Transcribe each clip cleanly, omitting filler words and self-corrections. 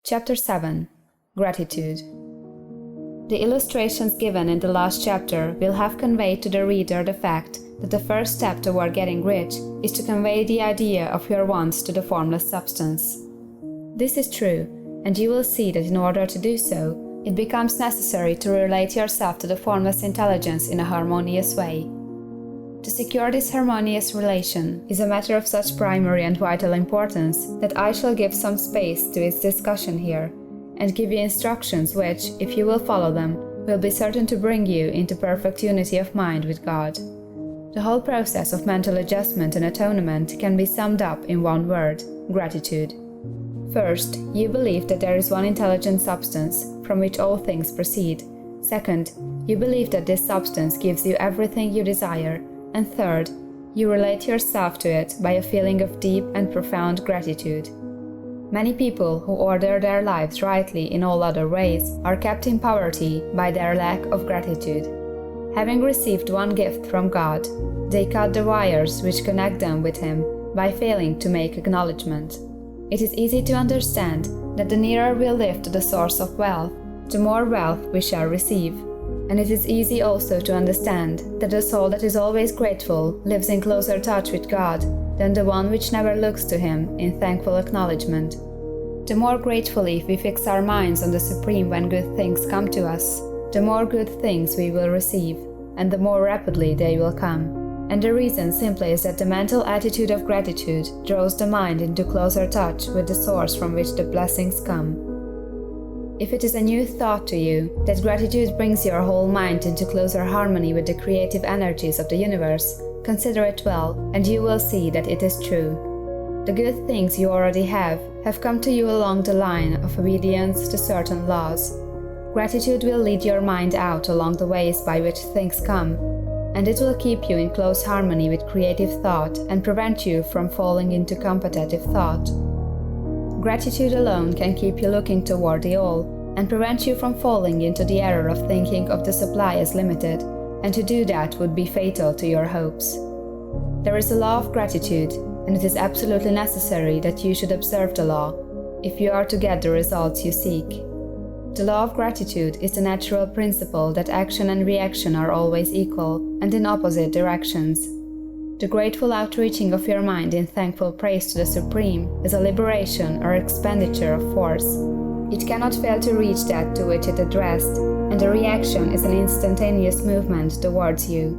Chapter 7. Gratitude. The illustrations given in the last chapter will have conveyed to the reader the fact that the first step toward getting rich is to convey the idea of your wants to the formless substance. This is true, and you will see that in order to do so, it becomes necessary to relate yourself to the formless intelligence in a harmonious way. To secure this harmonious relation is a matter of such primary and vital importance that I shall give some space to its discussion here, and give you instructions which, if you will follow them, will be certain to bring you into perfect unity of mind with God. The whole process of mental adjustment and atonement can be summed up in one word: gratitude. First, you believe that there is one intelligent substance from which all things proceed. Second, you believe that this substance gives you everything you desire. And third, you relate yourself to it by a feeling of deep and profound gratitude. Many people who order their lives rightly in all other ways are kept in poverty by their lack of gratitude. Having received one gift from God, they cut the wires which connect them with Him by failing to make acknowledgement. It is easy to understand that the nearer we live to the source of wealth, the more wealth we shall receive. And it is easy also to understand that the soul that is always grateful lives in closer touch with God than the one which never looks to Him in thankful acknowledgement. The more gratefully we fix our minds on the Supreme when good things come to us, the more good things we will receive, and the more rapidly they will come. And the reason simply is that the mental attitude of gratitude draws the mind into closer touch with the source from which the blessings come. If it is a new thought to you that gratitude brings your whole mind into closer harmony with the creative energies of the universe, consider it well, and you will see that it is true. The good things you already have come to you along the line of obedience to certain laws. Gratitude will lead your mind out along the ways by which things come, and it will keep you in close harmony with creative thought and prevent you from falling into competitive thought. Gratitude alone can keep you looking toward the all, and prevent you from falling into the error of thinking of the supply as limited, and to do that would be fatal to your hopes. There is a law of gratitude, and it is absolutely necessary that you should observe the law, if you are to get the results you seek. The law of gratitude is the natural principle that action and reaction are always equal, and in opposite directions. The grateful outreaching of your mind in thankful praise to the Supreme is a liberation or expenditure of force. It cannot fail to reach that to which it addressed, and the reaction is an instantaneous movement towards you.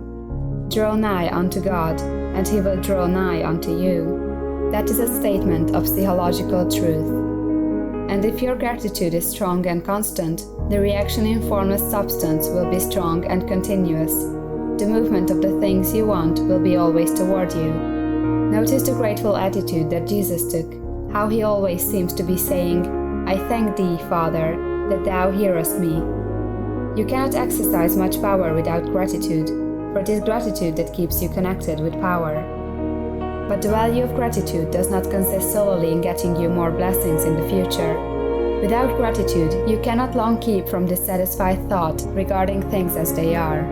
Draw nigh unto God, and He will draw nigh unto you. That is a statement of theological truth. And if your gratitude is strong and constant, the reaction in formless substance will be strong and continuous. The movement of the things you want will be always toward you. Notice the grateful attitude that Jesus took, how He always seems to be saying, "I thank Thee, Father, that Thou hearest me." You cannot exercise much power without gratitude, for it is gratitude that keeps you connected with power. But the value of gratitude does not consist solely in getting you more blessings in the future. Without gratitude, you cannot long keep from dissatisfied thought regarding things as they are.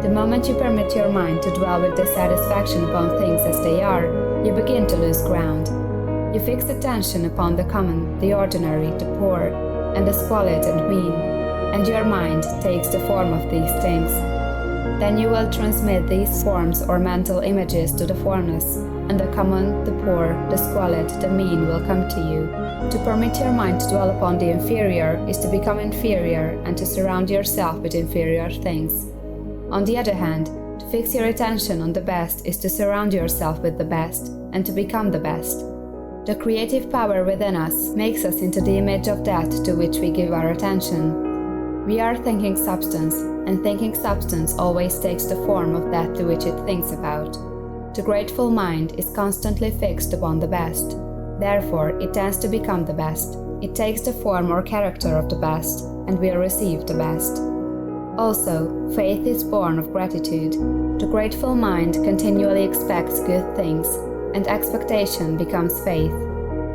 The moment you permit your mind to dwell with dissatisfaction upon things as they are, you begin to lose ground. You fix attention upon the common, the ordinary, the poor, and the squalid and mean, and your mind takes the form of these things. Then you will transmit these forms or mental images to the formless, and the common, the poor, the squalid, the mean will come to you. To permit your mind to dwell upon the inferior is to become inferior and to surround yourself with inferior things. On the other hand, to fix your attention on the best is to surround yourself with the best, and to become the best. The creative power within us makes us into the image of that to which we give our attention. We are thinking substance, and thinking substance always takes the form of that to which it thinks about. The grateful mind is constantly fixed upon the best. Therefore, it tends to become the best. It takes the form or character of the best, and will receive the best. Also, faith is born of gratitude. The grateful mind continually expects good things, and expectation becomes faith.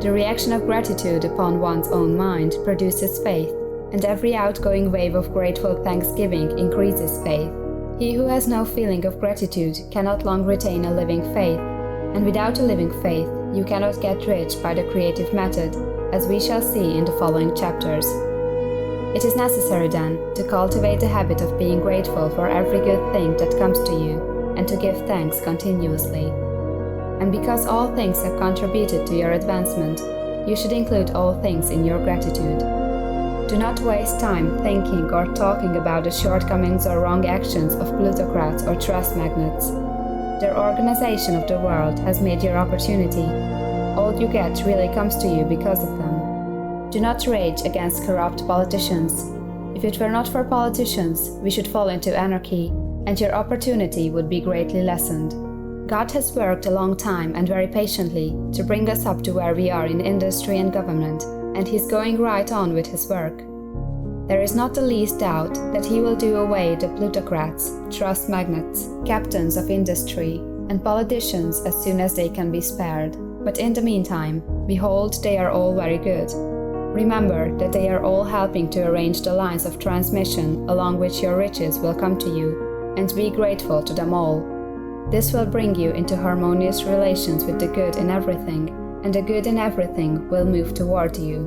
The reaction of gratitude upon one's own mind produces faith, and every outgoing wave of grateful thanksgiving increases faith. He who has no feeling of gratitude cannot long retain a living faith, and without a living faith, you cannot get rich by the creative method, as we shall see in the following chapters. It is necessary, then, to cultivate the habit of being grateful for every good thing that comes to you, and to give thanks continuously. And because all things have contributed to your advancement, you should include all things in your gratitude. Do not waste time thinking or talking about the shortcomings or wrong actions of plutocrats or trust magnates. Their organization of the world has made your opportunity. All you get really comes to you because of them. Do not rage against corrupt politicians. If it were not for politicians, we should fall into anarchy, and your opportunity would be greatly lessened. God has worked a long time and very patiently to bring us up to where we are in industry and government, and He's going right on with His work. There is not the least doubt that He will do away the plutocrats, trust magnates, captains of industry, and politicians as soon as they can be spared. But in the meantime, behold, they are all very good. Remember that they are all helping to arrange the lines of transmission along which your riches will come to you, and be grateful to them all. This will bring you into harmonious relations with the good in everything, and the good in everything will move toward you.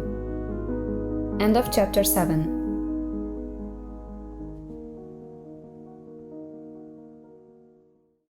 End of chapter 7.